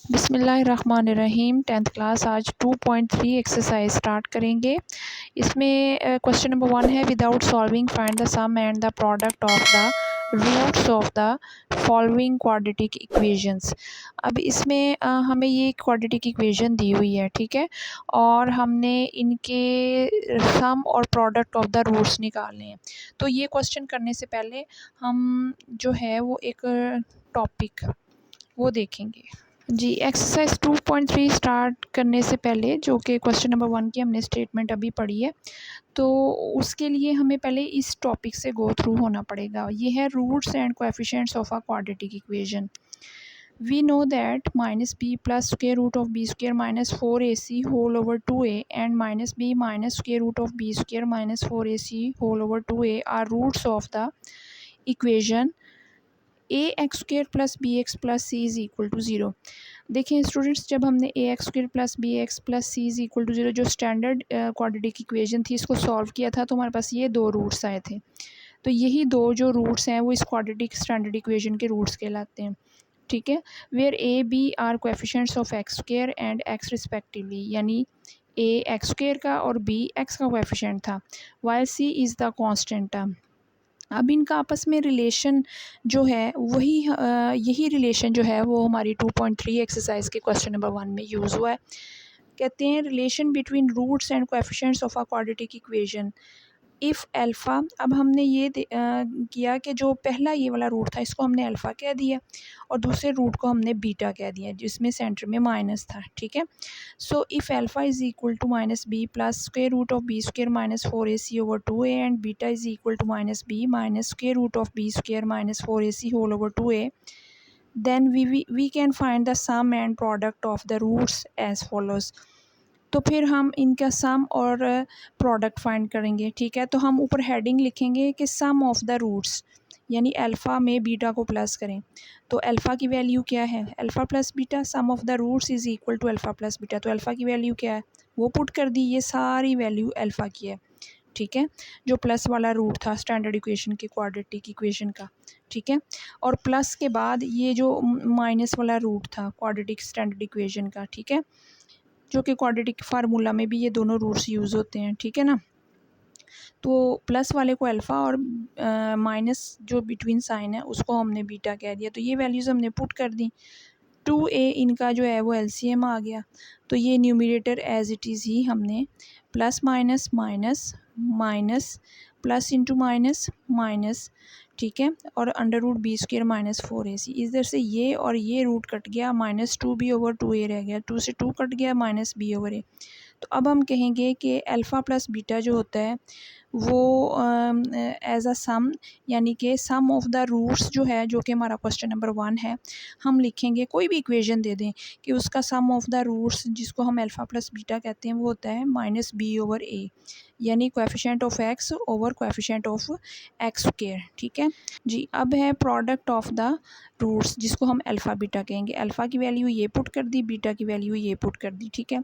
बिस्मिल्लाहिर्रहमानिर्रहीम। 10th class आज 2.3 exercise start करेंगे। इसमें क्वेश्चन नंबर 1 है, without solving find the sum and the product of the roots of the following quadratic equations. अब इसमें हमें ये क्वाड्रेटिक इक्वेशन दी हुई है, ठीक है, और हमने इनके सम और प्रोडक्ट ऑफ द रूट्स निकालने हैं। तो ये क्वेश्चन करने से पहले हम जो है वो एक टॉपिक वो देखेंगे। जी, एक्सरसाइज 2.3 स्टार्ट करने से पहले, जो कि क्वेश्चन नंबर 1 की हमने स्टेटमेंट अभी पढ़ी है, तो उसके लिए हमें पहले इस टॉपिक से गो थ्रू होना पड़ेगा। ये है roots and coefficients of a quadratic equation. We know that minus B plus square root of B square minus 4ac whole over 2a and minus B minus square root of B square minus 4ac whole over 2a are roots of the equation A X square plus B X plus C is equal to zero. देखिए students, जब हमने A X square plus B X plus C is equal to zero जो standard quadratic equation थी, इसको solve किया था, तो हमारे पास ये दो रूट्स आए थे। तो यही दो जो रूट्स हैं वो इस क्वाड्रेटिक स्टैंडर्ड इक्वेशन के रूट्स कहलाते हैं, ठीक है। Where A B are coefficients of X square and X respectively, यानी ए एक्स स्क्र का और बी एक्स का कोएफिशिएंट था, while C is the constant term. अब इनका आपस में रिलेशन जो है वही यही रिलेशन जो है वो हमारी 2.3 एक्सरसाइज के क्वेश्चन नंबर 1 में यूज़ हुआ है। कहते हैं relation between roots and coefficients of a quadratic equation if alpha. अब हमने ये किया कि जो पहला ये वाला रूट था इसको हमने अल्फ़ा कह दिया और दूसरे रूट को हमने बीटा कह दिया, जिसमें सेंटर में माइनस था, ठीक है। So if alpha is equal to minus B plus square root of B square minus 4ac over 2a and beta is equal to minus B minus square root of B square minus 4ac whole over 2a, then we can find the sum and product of the roots as follows। तो फिर हम इनका सम और product find करेंगे, ठीक है। तो हम ऊपर हेडिंग लिखेंगे कि सम ऑफ द रूट्स, यानी अल्फ़ा में बीटा को प्लस करें। तो अल्फ़ा की वैल्यू क्या है, alpha plus beta, sum of the roots is equal to alpha plus beta. तो अल्फ़ा की वैल्यू क्या है वो पुट कर दी, ये सारी वैल्यू अल्फ़ा की है, ठीक है, जो प्लस वाला रूट था स्टैंडर्ड इक्वेशन के क्वाड्रेटिक इक्वेशन का, ठीक है। और प्लस के बाद ये जो माइनस वाला रूट था क्वाड्रेटिक स्टैंडर्ड इक्वेशन का, ठीक है, जो कि क्वाड्रेटिक फार्मूला में भी ये दोनों रूट्स यूज़ होते हैं, ठीक है ना। तो प्लस वाले को अल्फ़ा और माइनस जो बिटवीन साइन है उसको हमने बीटा कह दिया। तो ये वैल्यूज़ हमने पुट कर दी। 2a इनका जो है वो एलसीएम आ गया। तो ये न्यूमरेटर एज इट इज़ ही हमने plus minus minus minus plus into minus minus, ठीक है, और under root B square minus 4ac, इधर से ये और ये रूट कट गया, माइनस 2b ओवर 2a रह गया, 2 से 2 कट गया, माइनस b ओवर a। तो अब हम कहेंगे कि अल्फ़ा प्लस बीटा जो होता है वो एज अ सम, यानी कि सम ऑफ द रूट्स जो है, जो कि हमारा क्वेश्चन नंबर 1 है, हम लिखेंगे कोई भी इक्वेशन दे दें कि उसका सम ऑफ द रूट्स जिसको हम अल्फ़ा प्लस बीटा कहते हैं वो होता है माइनस बी ओवर ए, यानी coefficient of x over coefficient of x square, ठीक है जी। अब है प्रोडक्ट ऑफ द रूट्स जिसको हम अल्फ़ा बीटा कहेंगे। अल्फ़ा की वैल्यू ये पुट कर दी, बीटा की वैल्यू ये पुट कर दी, ठीक है।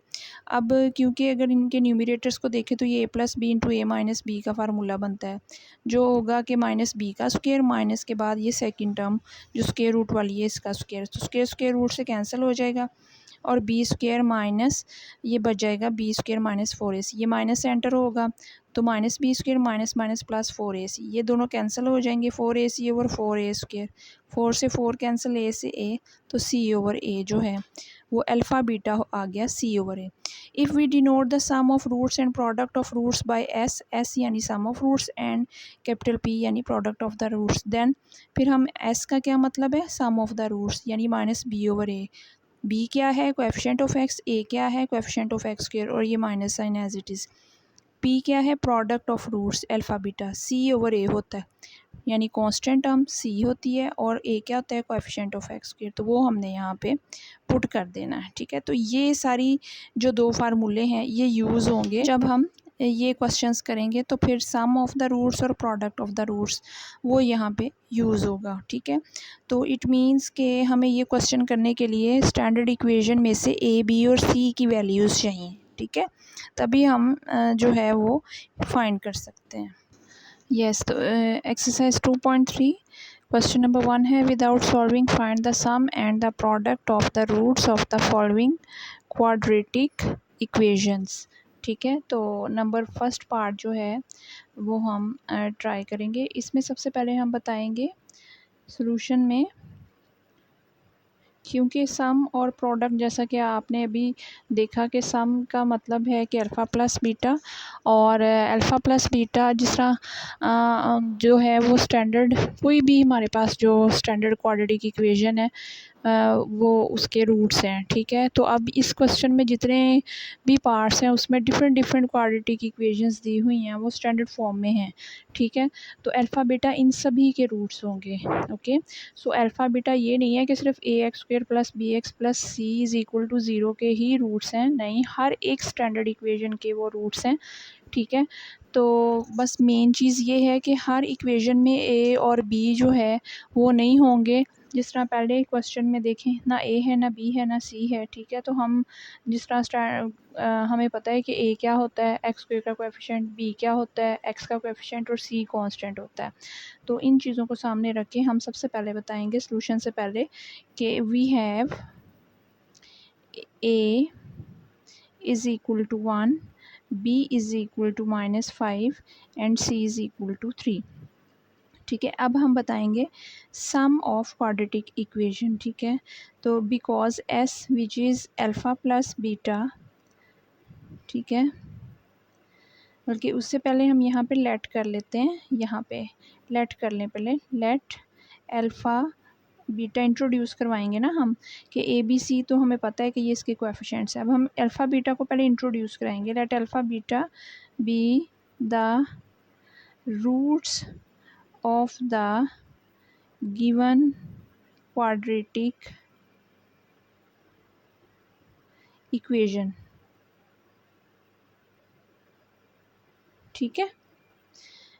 अब क्योंकि अगर इनके न्यूमरेटर्स को देखें तो ये ए प्लस बी इंटू ए माइनस बी का फार्मूला बनता है, जो होगा कि माइनस बी का स्क्वायर माइनस के बाद ये सेकंड टर्म जो स्क्वायर रूट वाली है इसका स्क्वायर, तो स्क्वायर स्क्वायर रूट से कैंसिल हो जाएगा और बी स्क्वायर माइनस ये बच जाएगा बी स्क्वायर माइनस 4ac, ये माइनस एंटर होगा तो minus B square minus minus plus 4ac, ये दोनों कैंसिल हो जाएंगे, 4ac ओवर 4a स्क्वायर, 4 से 4 कैंसिल, a से a, तो c ओवर a जो है वो अल्फ़ा बीटा आ गया c over a। If we denote the sum of roots and product of roots by s, s यानी sum of roots and capital p यानी product of the roots, then फिर हम s का क्या मतलब है, सम ऑफ द रूट्स, यानी minus b over a। b क्या है कोएफिशिएंट ऑफ x, a क्या है कोएफिशिएंट ऑफ x स्क्वायर और ये minus sign as it is. p क्या है product of roots alpha beta, c over a होता है, यानी कांस्टेंट टर्म c होती है और a क्या होता है कोएफिशिएंट ऑफ x स्क्वायर, तो वो हमने यहाँ पे पुट कर देना है, ठीक है। तो ये सारी जो दो फार्मूले हैं ये यूज़ होंगे जब हम ये क्वेश्चंस करेंगे, तो फिर सम ऑफ द रूट्स और प्रोडक्ट ऑफ द रूट्स वो यहाँ पे यूज़ होगा, ठीक है। तो इट मीन्स कि हमें ये क्वेश्चन करने के लिए स्टैंडर्ड इक्वेशन में से a b और c की वैल्यूज़ चाहिए, ठीक है, तभी हम जो है वो फाइंड कर सकते हैं। यस, तो एक्सरसाइज 2.3 क्वेश्चन नंबर 1 है without solving find the sum and the product of the roots of the following quadratic equations. ठीक है, तो नंबर फर्स्ट पार्ट जो है वो हम ट्राई करेंगे। इसमें सबसे पहले हम बताएंगे सॉल्यूशन में, क्योंकि सम और प्रोडक्ट जैसा कि आपने अभी देखा कि सम का मतलब है कि अल्फ़ा प्लस बीटा, और अल्फ़ा प्लस बीटा जिस तरह जो है वो स्टैंडर्ड, कोई भी हमारे पास जो स्टैंडर्ड क्वाड्रेटिक इक्वेशन है वो उसके रूट्स हैं। ठीक है, तो अब इस क्वेश्चन में जितने भी पार्ट्स हैं उसमें डिफरेंट डिफरेंट क्वाड्रेटिक इक्वेशंस दी हुई हैं, वो स्टैंडर्ड फॉर्म में हैं। ठीक है, तो अल्फ़ा बीटा इन सभी के रूट्स होंगे। ओके, सो अल्फ़ा बीटा ये नहीं है कि सिर्फ A X square plus B X plus C is equal to zero के ही रूट्स हैं, नहीं, हर एक स्टैंडर्ड इक्वेशन के वो रूट्स हैं। ठीक है, तो बस मेन चीज़ ये है कि हर इक्वेशन में ए और बी जो है वो नहीं होंगे। जिस तरह पहले क्वेश्चन में देखें, ना ए है ना बी है ना सी है। ठीक है, तो हम जिस तरह हमें पता है कि ए क्या होता है, एक्स स्क्वायर का कोएफिशिएंट, बी क्या होता है, एक्स का कोएफिशिएंट, और सी कांस्टेंट होता है। तो इन चीज़ों को सामने रख के हम सबसे पहले बताएंगे सॉल्यूशन से पहले कि we have A is equal to 1, B is equal to -5 and C is equal to 3। ठीक है, अब हम बताएंगे सम ऑफ क्वाड्रेटिक इक्वेशन। ठीक है, तो because S which is alpha plus beta, ठीक है, बल्कि उससे पहले हम यहाँ पे लेट कर लेते हैं, यहाँ पे लेट कर लें, पहले लेट अल्फ़ा बीटा इंट्रोड्यूस करवाएंगे ना हम, कि ए बी सी तो हमें पता है कि ये इसके कोएफिशिएंट्स हैं। अब हम अल्फ़ा बीटा को पहले इंट्रोड्यूस कराएंगे। Let alpha beta be the roots of the given quadratic equation. ठीक है,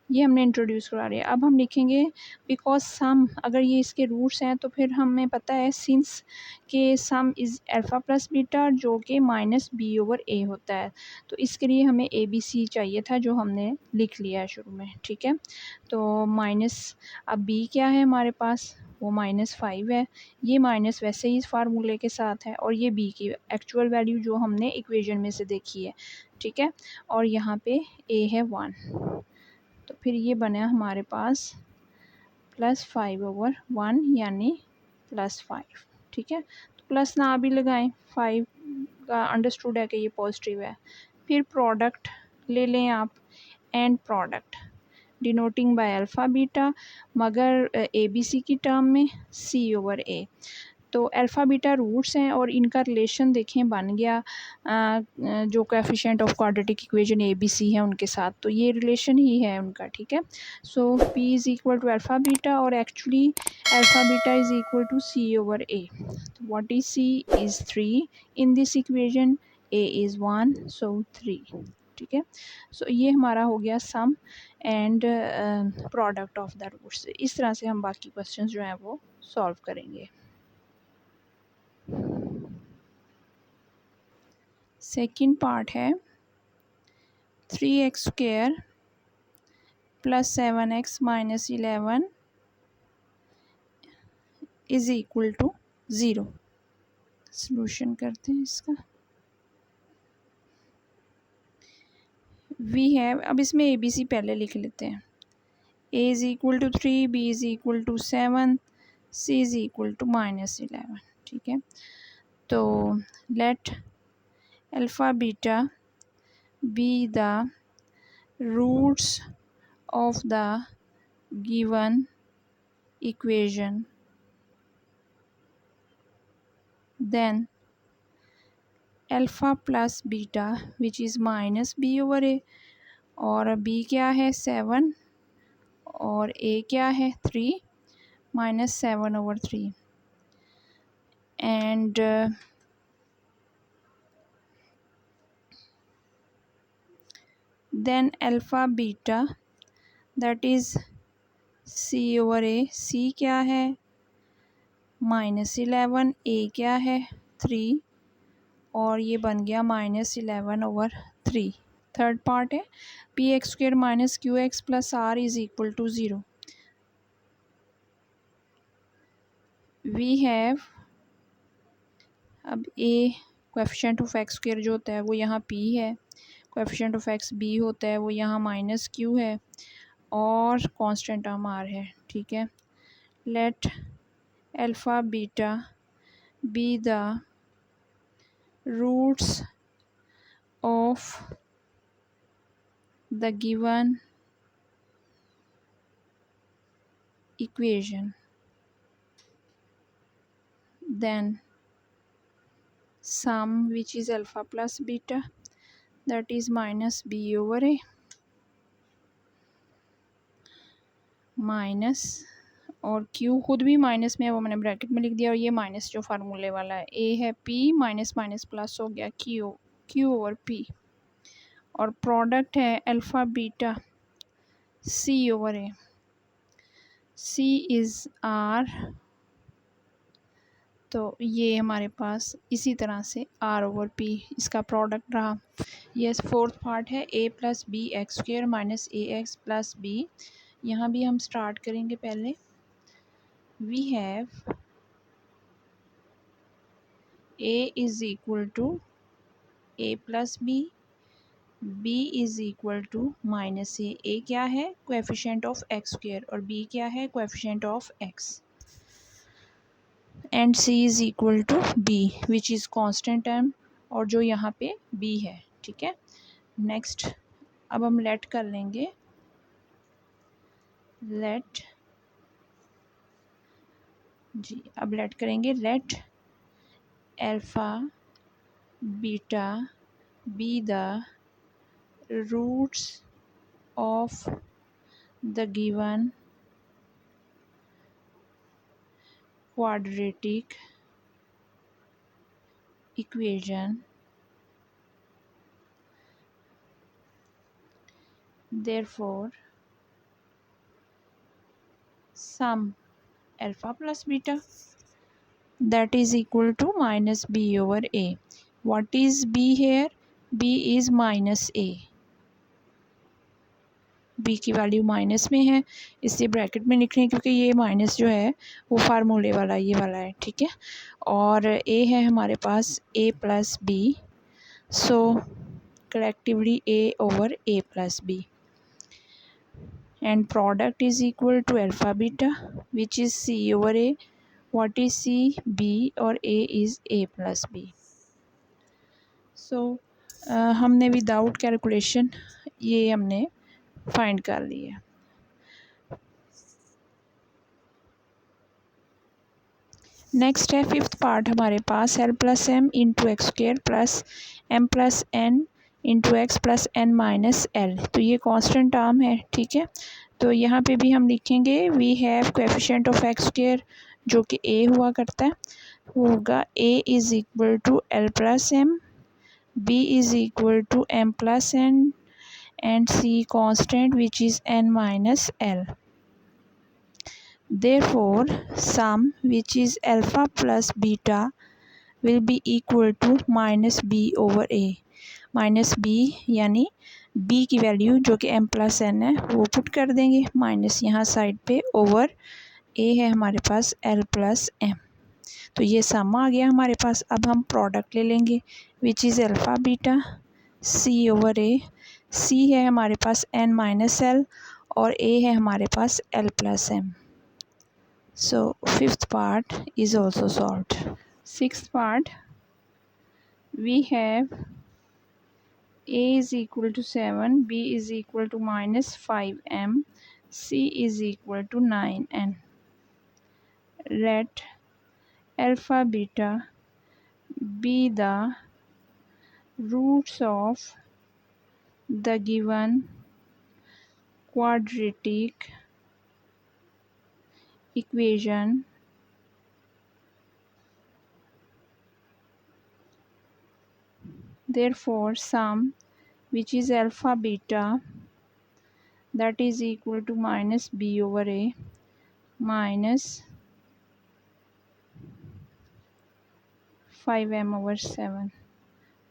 ये हमने इंट्रोड्यूस करा लिया। अब हम लिखेंगे बिकॉज सम, अगर ये इसके रूट्स हैं तो फिर हमें पता है सिंस के सम इज़ अल्फ़ा प्लस बीटा जो कि माइनस बी ओवर ए होता है, तो इसके लिए हमें ए बी सी चाहिए था, जो हमने लिख लिया है शुरू में। ठीक है, तो माइनस, अब बी क्या है हमारे पास, वो -5 है। ये माइनस वैसे ही इस फार्मूले के साथ है, और ये बी की एक्चुअल वैल्यू जो हमने इक्वेशन में से देखी है। ठीक है, और यहाँ पे ए है 1, तो फिर ये बना हमारे पास +5/1 यानी +5। ठीक है, तो प्लस ना भी लगाएं, 5 का अंडरस्टूड है कि ये पॉजिटिव है। फिर प्रोडक्ट ले लें आप, and product denoting bye alpha beta, मगर ए बी सी की टर्म में C/A। तो अल्फ़ा बीटा रूट्स हैं और इनका रिलेशन देखें बन गया जो coefficient of quadratic equation a b c है उनके साथ, तो ये रिलेशन ही है उनका। ठीक है, so P is equal to alpha beta, और actually alpha beta is equal to C/A। तो what is C is 3 in this equation, A is 1, so 3। ठीक है, सो ये हमारा हो गया sum and product of the roots. इस तरह से हम बाकी क्वेश्चंस जो हैं वो सॉल्व करेंगे। सेकंड पार्ट है 3x² plus 7x minus 11 is equal to 0। Solution करते हैं इसका। वी हैव, अब इसमें ए बी सी पहले लिख लेते हैं। A is equal to 3, b is equal to 7, c is equal to -11। ठीक है, तो let alpha beta be the roots of the given equation, then alpha plus beta which is minus b over a, और b क्या है 7 और a क्या है 3, -7/3, and then alpha beta that is C/A। c क्या है -11, a क्या है 3, और ये बन गया -11/3। थर्ड पार्ट है px² - qx + r is equal to 0। We have, अब a coefficient of x square जो होता है वो यहाँ पी है, कोएफिशिएंट ऑफ एक्स बी होता है वो यहाँ माइनस क्यू है, और कांस्टेंट टर्म आर है, ठीक है। Let alpha beta be the roots of the given equation, then sum which is alpha plus beta, that is minus b over a minus, और q खुद भी माइनस में है वो मैंने ब्रैकेट में लिख दिया, और ये माइनस जो फार्मूले वाला है a है p माइनस माइनस प्लस हो गया q ओवर p, और प्रोडक्ट है alpha beta c over a, c is r, तो ये हमारे पास इसी तरह से r ओवर p इसका प्रोडक्ट रहा। यस, फोर्थ पार्ट है a plus B X square minus A X plus B. यहाँ भी हम स्टार्ट करेंगे पहले। We have a is equal to a plus B is equal to minus A क्या है कोएफिशिएंट ऑफ एक्स स्क्वेयर, और b क्या है coefficient of x, and c is equal to b which is constant term, और जो यहाँ पे b है, ठीक है। नेक्स्ट अब हम लेट कर लेंगे, लेट जी, अब लेट करेंगे, let alpha beta be the roots of the given quadratic equation, therefore sum alpha plus beta that is equal to minus b over a. What is b here? b is minus a, b की value minus में है इसलिए bracket में लिख रहे हैं, क्योंकि ये माइनस जो है वो फार्मूले वाला ये वाला है, ठीक है। और a है हमारे पास a plus b, so collectively a over a plus b, and product is equal to alpha beta which is c over a. What is c? b, और a is a plus b. So हमने without calculation ये हमने find कर लिया। Next है fifth part हमारे पास, L plus M into X square plus M plus N into x plus N minus L, तो ये कांस्टेंट टर्म है, ठीक है। तो यहाँ पे भी हम लिखेंगे we have coefficient of x square जो कि ए हुआ करता है, होगा a is equal to l plus m, b is equal to m plus n, and c constant which is n minus l. Therefore, sum which is alpha plus beta will be equal to minus b over a. Minus b यानी b की value जो कि m plus n है वो put कर देंगे, minus यहाँ side पे, ओवर a है हमारे पास l प्लस m। तो ये सम आ गया हमारे पास। अब हम प्रोडक्ट ले लेंगे which is alpha beta c over a, c है हमारे पास n माइनस l, और a है हमारे पास l plus m। So fifth part is also solved. Sixth part, we have a is equal to 7, b is equal to minus 5m, c is equal to 9n. Let alpha beta be the roots of the given quadratic equation, therefore sum which is alpha beta that is equal to minus b over a minus 5m over 7,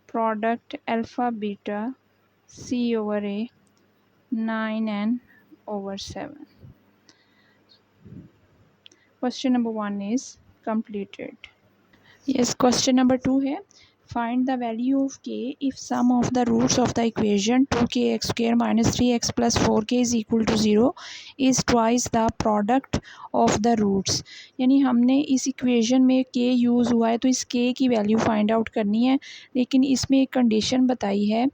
product alpha beta c over a 9n over 7. Question number 1 is completed. Yes, question number 2 है find the value of k if sum of the roots of the equation 2kx square minus 3x plus 4k is equal to 0 is twice the product of the roots। यानी हमने इस equation में k use हुआ है तो इस k की value find out करनी है, लेकिन इसमें एक कंडीशन बताई है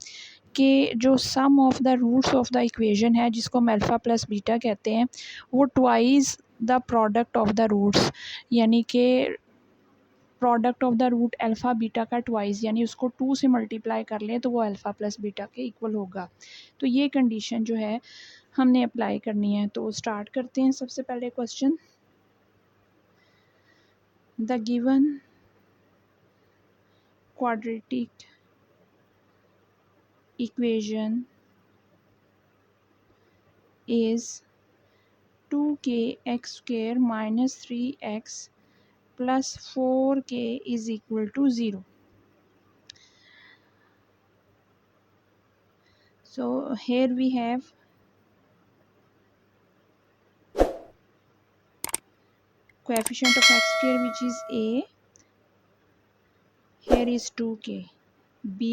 कि जो sum of the roots of the equation है जिसको हम अल्फ़ा प्लस बीटा कहते हैं वो twice the product of the roots, यानी कि product of the root alpha beta का ट्वाइस, यानी उसको 2 से मल्टीप्लाई कर लें तो वो अल्फ़ा प्लस बीटा के इक्वल होगा। तो ये कंडीशन जो है हमने अप्लाई करनी है। तो स्टार्ट करते हैं। सबसे पहले question, the given quadratic equation is 2kx square minus 3x plus 4k is equal to 0. So here we have coefficient of x square which is a, here is 2k, b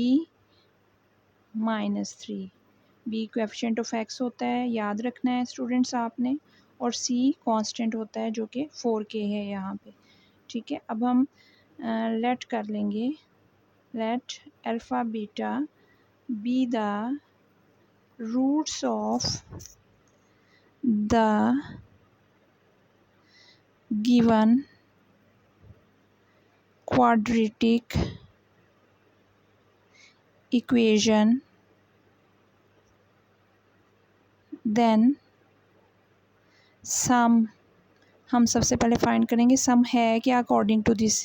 minus 3, b coefficient of x होता है, याद रखना है students आपने, और सी constant होता है जो कि 4k है यहाँ पे। ठीक है, अब हम लेट कर लेंगे, let alpha beta be the roots of the given quadratic equation, then sum, हम सबसे पहले फाइंड करेंगे सम है क्या अकॉर्डिंग टू दिस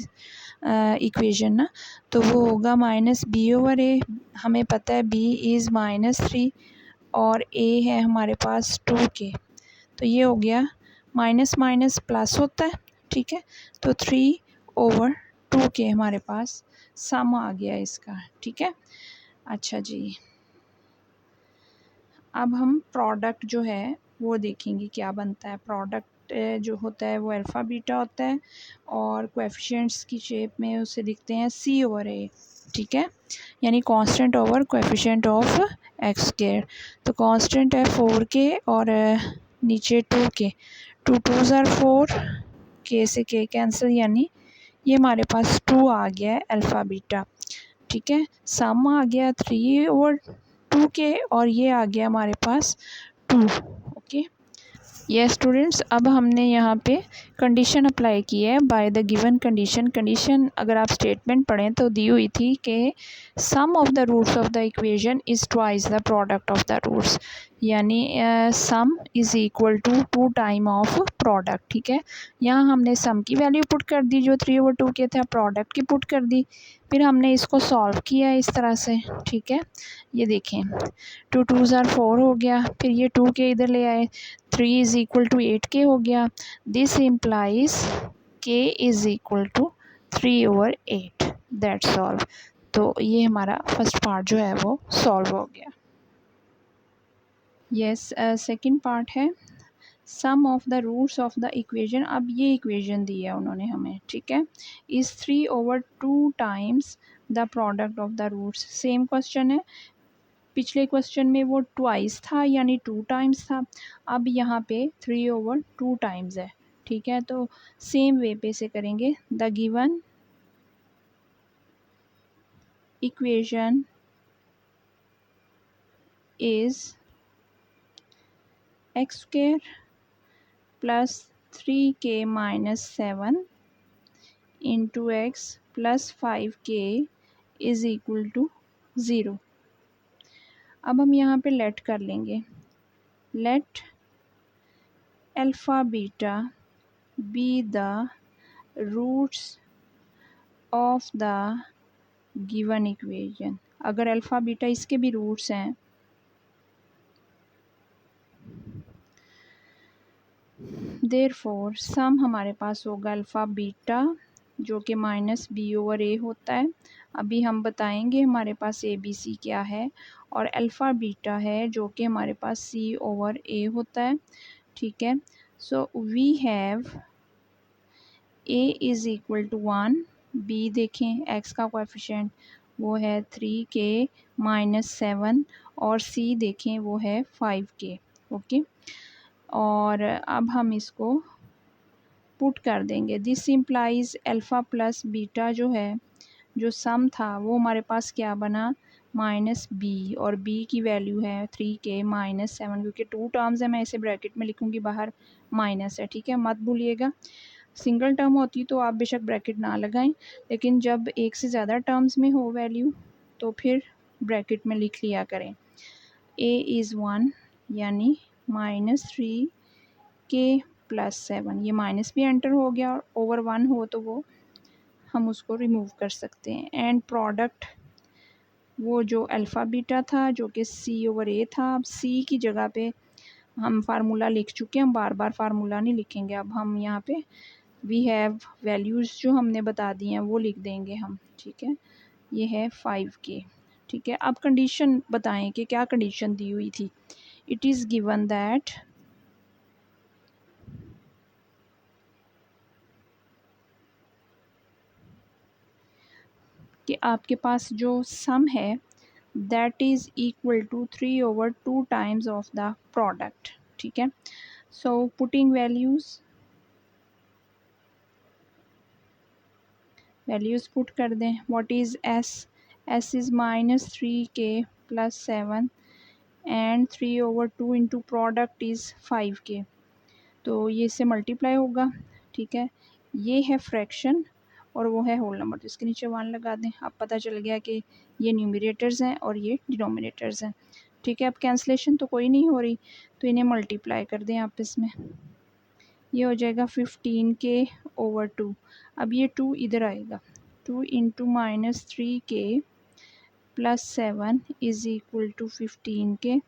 इक्वेशन ना, तो वो होगा माइनस बी ओवर ए, हमें पता है बी इज़ माइनस 3 और ए है हमारे पास 2k, तो ये हो गया माइनस माइनस प्लस होता है। ठीक है, तो 3/2k हमारे पास सम आ गया इसका। ठीक है, अच्छा जी, अब हम प्रोडक्ट जो है वो देखेंगे क्या बनता है। प्रोडक्ट जो होता है वो अल्फ़ा बीटा होता है और कोएफिशिएंट्स की शेप में उसे लिखते हैं c ओवर a। ठीक है, यानी constant over coefficient of x square. तो कांस्टेंट है 4k और नीचे 2k, 2 2s आर 4, k से k कैंसिल, यानी ये हमारे पास 2 आ गया है अल्फ़ा बीटा। ठीक है, सम आ गया 3/2k और ये आ गया हमारे पास 2। ओके, यस स्टूडेंट्स, अब हमने यहाँ पे कंडीशन अप्लाई की है by the given condition. Condition अगर आप स्टेटमेंट पढ़ें तो दी हुई थी कि sum of the roots of the equation is twice the product of the roots, यानी sum is equal to 2 time of product. ठीक है, यहाँ हमने सम की वैल्यू पुट कर दी जो 3/2k था, प्रोडक्ट की पुट कर दी, फिर हमने इसको सॉल्व किया इस तरह से। ठीक है, ये देखें 2 2s आर 4 हो गया, फिर ये 2k इधर ले आए, 3 इज़ इक्वल टू 8k हो गया। This implies k is equal to 3/8, that's solve. तो ये हमारा फर्स्ट पार्ट जो है वो सॉल्व हो गया। यस, सेकंड पार्ट है sum of the roots of the equation. अब ये इक्वेशन दी है उन्होंने हमें, ठीक है, is 3/2 times the product of the roots. Same question है, पिछले क्वेश्चन में वो ट्वाइस था यानी 2 टाइम्स था, अब यहाँ पे 3/2 टाइम्स है। ठीक है, तो सेम वे पे से करेंगे। The given equation is x square plus 3k minus 7 into x plus 5k is equal to 0। अब हम यहाँ पे लेट कर लेंगे, let alpha beta be the roots of the given equation. अगर अल्फ़ा बीटा इसके भी रूट्स हैं, देयरफॉर सम हमारे पास होगा अल्फ़ा बीटा जो कि माइनस b/a होता है। अभी हम बताएंगे हमारे पास ABC क्या है, और अल्फ़ा बीटा है जो कि हमारे पास c/a होता है। ठीक है, so we have A is equal to 1, b देखें एक्स का कोएफिशिएंट वो है 3k-7 और सी देखें वो है 5k। ओके, और अब हम इसको पुट कर देंगे। This implies alpha plus beta जो है, जो सम था वो हमारे पास क्या बना, माइनस बी, और बी की वैल्यू है 3k-7, क्योंकि टू टर्म्स है मैं इसे ब्रैकेट में लिखूँगी, बाहर माइनस है, ठीक है, मत भूलिएगा। सिंगल टर्म होती तो आप बेशक ब्रैकेट ना लगाएं, लेकिन जब एक से ज़्यादा टर्म्स में हो वैल्यू तो फिर ब्रैकेट में लिख लिया करें। ए इज़ 1 यानी -3k+7, ये माइनस भी एंटर हो गया, और ओवर 1 हो तो वो हम उसको रिमूव कर सकते हैं। एंड प्रोडक्ट वो जो अल्फ़ा बीटा था जो कि सी ओवर ए था, अब सी की जगह पे हम फार्मूला लिख चुके हैं, हम बार बार फार्मूला नहीं लिखेंगे। अब हम यहाँ पे वी हैव वैल्यूज़ जो हमने बता दी हैं वो लिख देंगे हम, ठीक है। ये है 5k, ठीक है। अब कंडीशन बताएं कि क्या कंडीशन दी हुई थी। इट इज़ गिवन दैट कि आपके पास जो सम है that is equal to 3/2 times of the product, ठीक है। सो पुटिंग वैल्यूज़ पुट कर दें। What is s, s is -3k+7 and 3/2 into product is 5k, तो ये इससे मल्टीप्लाई होगा, ठीक है। ये है फ्रैक्शन और वो है होल नंबर, तो इसके नीचे 1 लगा दें। अब पता चल गया कि ये न्यूमरेटर्स हैं और ये डिनोमिनेटर्स हैं, ठीक है। अब कैंसलेशन तो कोई नहीं हो रही, तो इन्हें मल्टीप्लाई कर दें आपस में। ये हो जाएगा 15k/2। अब ये 2 इधर आएगा, 2 into -3k+7 is equal to 15k,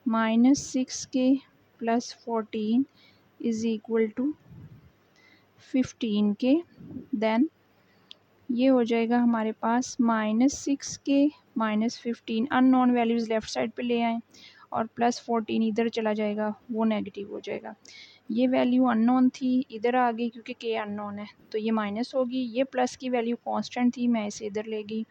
-6k+14 is equal to 15k। Then ये हो जाएगा हमारे पास -6k -15, unknown values left side पे ले आएँ और +14 इधर चला जाएगा, वो नेगेटिव हो जाएगा। ये वैल्यू अननोन थी, इधर आ गई क्योंकि k अननोन है, तो ये माइनस होगी। ये प्लस की वैल्यू कांस्टेंट थी, मैं इसे इधर ले गई,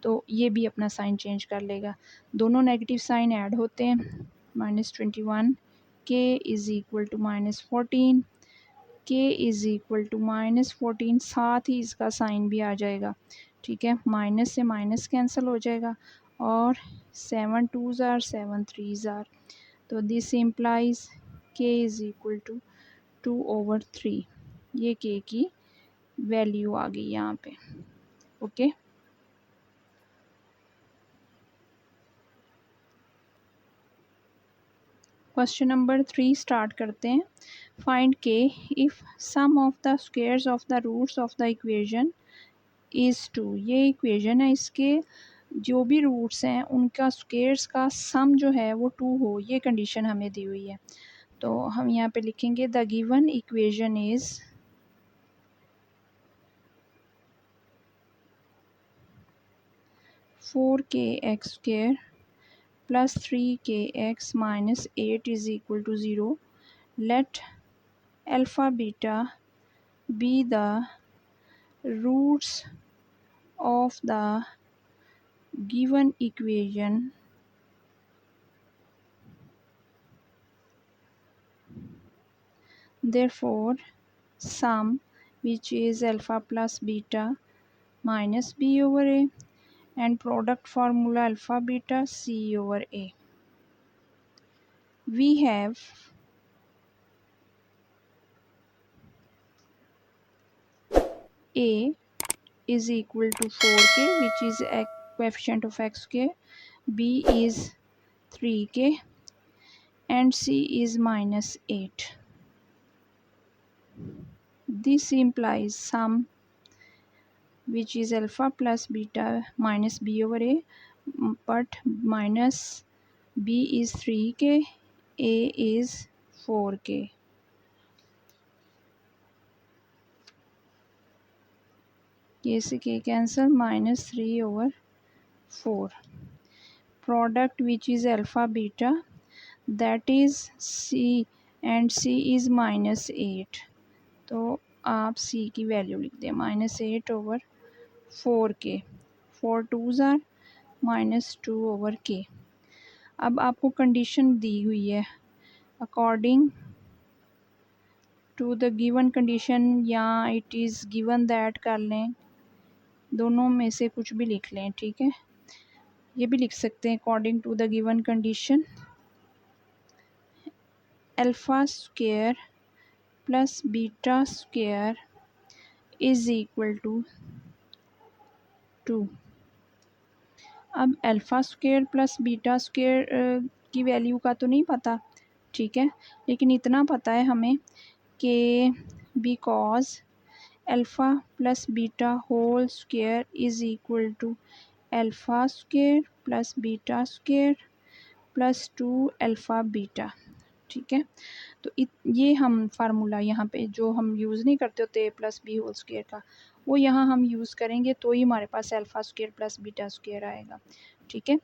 तो ये भी अपना साइन चेंज कर लेगा। दोनों नेगेटिव साइन ऐड होते हैं, -21 k is equal to -14, k is equal to -14, साथ ही इसका साइन भी आ जाएगा, ठीक है। माइनस से माइनस कैंसिल हो जाएगा और 7 2s आर 7 3s आर, तो this implies k is equal to 2/3। ये k की वैल्यू आ गई यहाँ पे, ओके। क्वेश्चन नंबर 3 स्टार्ट करते हैं। Find k if sum of the squares of the roots of the equation is 2। ये इक्वेशन है, इसके जो भी रूट्स हैं उनका स्क्वायर्स का सम जो है वो 2 हो, ये कंडीशन हमें दी हुई है। तो हम यहाँ पे लिखेंगे the given equation is 4kx² plus 3kx minus 8 is equal to 0. Let alpha beta be the roots of the given equation. Therefore, sum, which is alpha plus beta minus b over a, and product formula alpha beta c over a. We have a is equal to 4k, which is a coefficient of x square, b is 3k, and c is -8. This implies sum, which is alpha plus beta minus b over a, but minus b is 3k, a is 4k. k से k cancel, -3/4. Product, which is alpha beta, that is c, and c is -8. तो आप सी की value लिख दें -8/4k, 4 2s are -2/k। अब आपको condition दी हुई है according to the given condition, या इट इज़ गिवन दैट कर लें, दोनों में से कुछ भी लिख लें, ठीक है। ये भी लिख सकते हैं according to the given condition alpha square plus beta square is equal to 2। अब alpha square plus beta square की वैल्यू का तो नहीं पता, ठीक है, लेकिन इतना पता है हमें कि because alpha plus beta whole square is equal to alpha square plus beta square plus 2 alpha beta, ठीक है। तो ये हम फार्मूला यहाँ पे जो हम यूज़ नहीं करते होते प्लस बी होल स्क्वायर का, वो यहाँ हम यूज़ करेंगे तो ही हमारे पास alpha square plus beta square आएगा, ठीक है।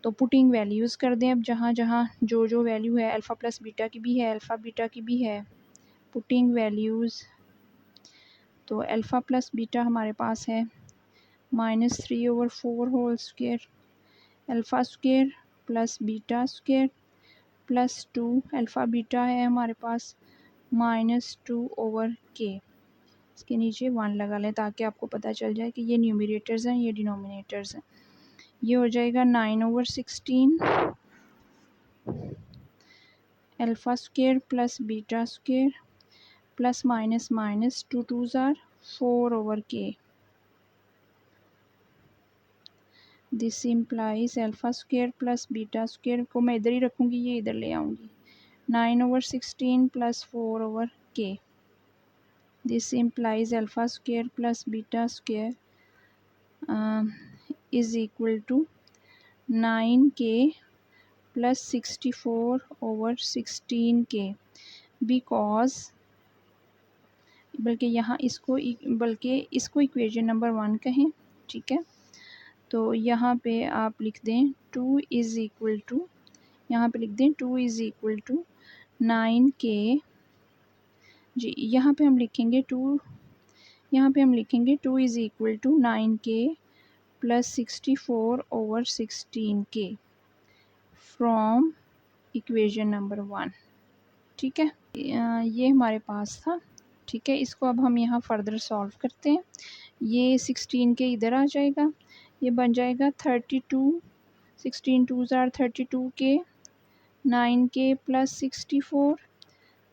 तो पुटिंग वैल्यूज़ कर दें अब जहाँ जहाँ जो जो वैल्यू है, अल्फ़ा प्लस बीटा की भी है, अल्फ़ा बीटा की भी है, पुटिंग वैल्यूज़। तो अल्फ़ा प्लस बीटा हमारे पास है -3/4 whole square, alpha square plus beta square plus 2 alpha beta है हमारे पास -2/k। इसके नीचे 1 लगा लें ताकि आपको पता चल जाए कि ये न्यूमरेटर्स हैं, ये डिनोमिनेटर्स हैं। ये हो जाएगा 9/16 alpha square plus beta square plus minus minus 2 2s are 4/k। This implies alpha square plus beta square को मैं इधर ही रखूँगी, ये इधर ले आऊँगी, 9/16 plus 4/k। This implies alpha square plus beta square is equal to 9k plus 64/16k because, बल्कि इसको इक्वेशन नंबर 1 कहें, ठीक है। तो यहाँ पे आप लिख दें 2 इज़ इक्वल टू, यहाँ पे लिख दें 2 इज़ इक्वल टू 9k जी, यहाँ पे हम लिखेंगे 2 is equal to 9k plus 64/16k from equation number 1, ठीक है। ये हमारे पास था, ठीक है। इसको अब हम यहाँ फर्दर सॉल्व करते हैं। ये 16k इधर आ जाएगा, ये बन जाएगा 32, 16 2s आर 32k, 9k प्लस 64,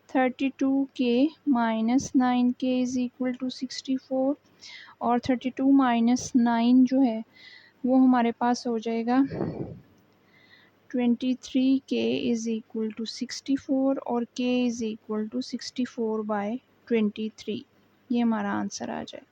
32k minus 9k is equal to 64, और 32 माइनस 9 जो है वो हमारे पास हो जाएगा 23k इज़ इक्वल टू 64, और k इज़ इक्वल टू 64/23। ये हमारा आंसर आ जाए।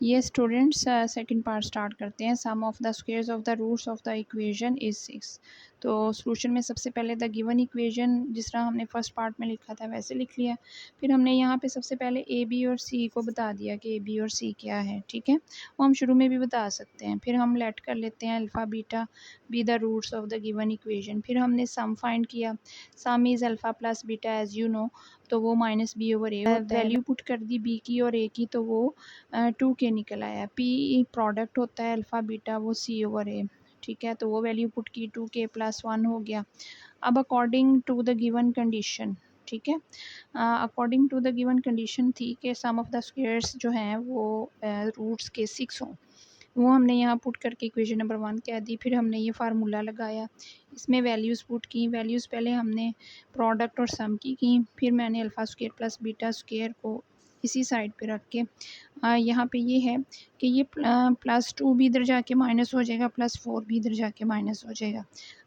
ये स्टूडेंट्स सेकंड पार्ट स्टार्ट करते हैं। Sum of the squares of the roots of the equation is 6। तो सॉल्यूशन में सबसे पहले द गिवन इक्वेशन जिस तरह हमने फर्स्ट पार्ट में लिखा था वैसे लिख लिया। फिर हमने यहाँ पे सबसे पहले ए बी और सी को बता दिया कि ए बी और सी क्या है, ठीक है। वो हम शुरू में भी बता सकते हैं। फिर हम लेट कर लेते हैं alpha beta be the roots of the given equation. फिर हमने सम फाइंड किया, sum is alpha plus beta as you know, तो वो -b/a होता है। वैल्यू पुट कर दी बी की और ए की, तो वो 2k निकल आया। पी प्रोडक्ट होता है अल्फ़ा बीटा, वो c/a, ठीक है। तो वो वैल्यू पुट की 2k प्लस 1 हो गया। अब according to the given condition, ठीक है, according to the given condition थी कि सम ऑफ द स्क्वायर्स जो हैं वो रूट्स के 6 हों, वो हमने यहाँ पुट करके इक्वेशन नंबर 1 कह दी। फिर हमने ये फार्मूला लगाया, इसमें वैल्यूज़ पुट की। वैल्यूज़ पहले हमने प्रोडक्ट और सम की, फिर मैंने alpha square plus beta square को इसी साइड पे रख के यहाँ पे ये है कि ये +2 भी इधर जाके माइनस हो जाएगा, +4 भी इधर जाके माइनस हो जाएगा।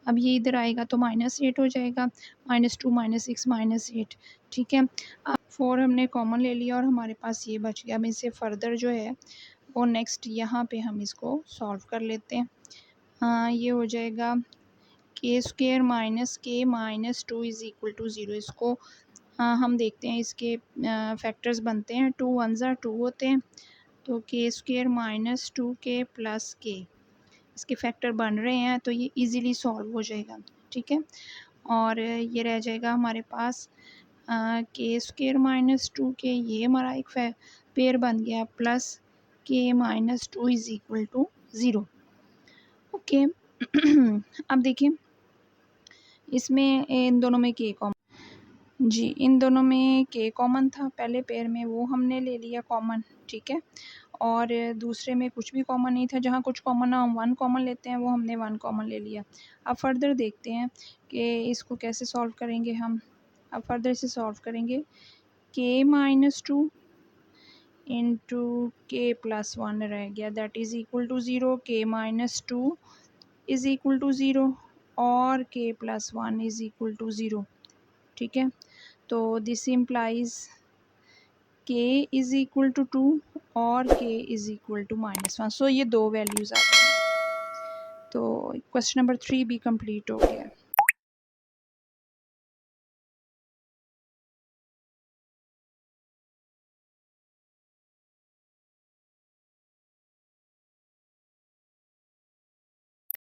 अब ये इधर आएगा तो -8 हो जाएगा, -2 -6 -8, ठीक है। अब 4 हमने कॉमन ले लिया और हमारे पास ये बच गया। अब इससे फर्दर जो है वो नेक्स्ट यहाँ पे हम इसको सॉल्व कर लेते हैं। ये हो जाएगा k² minus k minus 2 is equal to 0। इसको हम देखते हैं, इसके फैक्टर्स बनते हैं, 2 1s आर 2 होते हैं, तो k² minus 2k plus k, इसके फैक्टर बन रहे हैं, तो ये इजीली सॉल्व हो जाएगा, ठीक है। और ये रह जाएगा हमारे पास के स्क्वेयर माइनस 2k, ये हमारा एक पेयर बन गया, plus k minus 2 is equal to 0। Okay. अब देखिए इसमें इन दोनों में k कॉमन, जी इन दोनों में k कॉमन था पहले पेयर में, वो हमने ले लिया कॉमन, ठीक है। और दूसरे में कुछ भी कॉमन नहीं था, जहाँ कुछ कॉमन ना हम 1 कॉमन लेते हैं, वो हमने 1 कॉमन ले लिया। अब फर्दर देखते हैं कि इसको कैसे सॉल्व करेंगे हम। अब फर्दर इसे सॉल्व करेंगे, k minus 2 into k plus 1 रह गया, that is equal to 0। k minus 2 is equal to 0 और k plus 1 is equal to 0, ठीक है। तो this implies k is equal to 2 और k is equal to -1। So ये दो वैल्यूज़ आ गई। तो क्वेश्चन नंबर 3 भी कंप्लीट हो गया।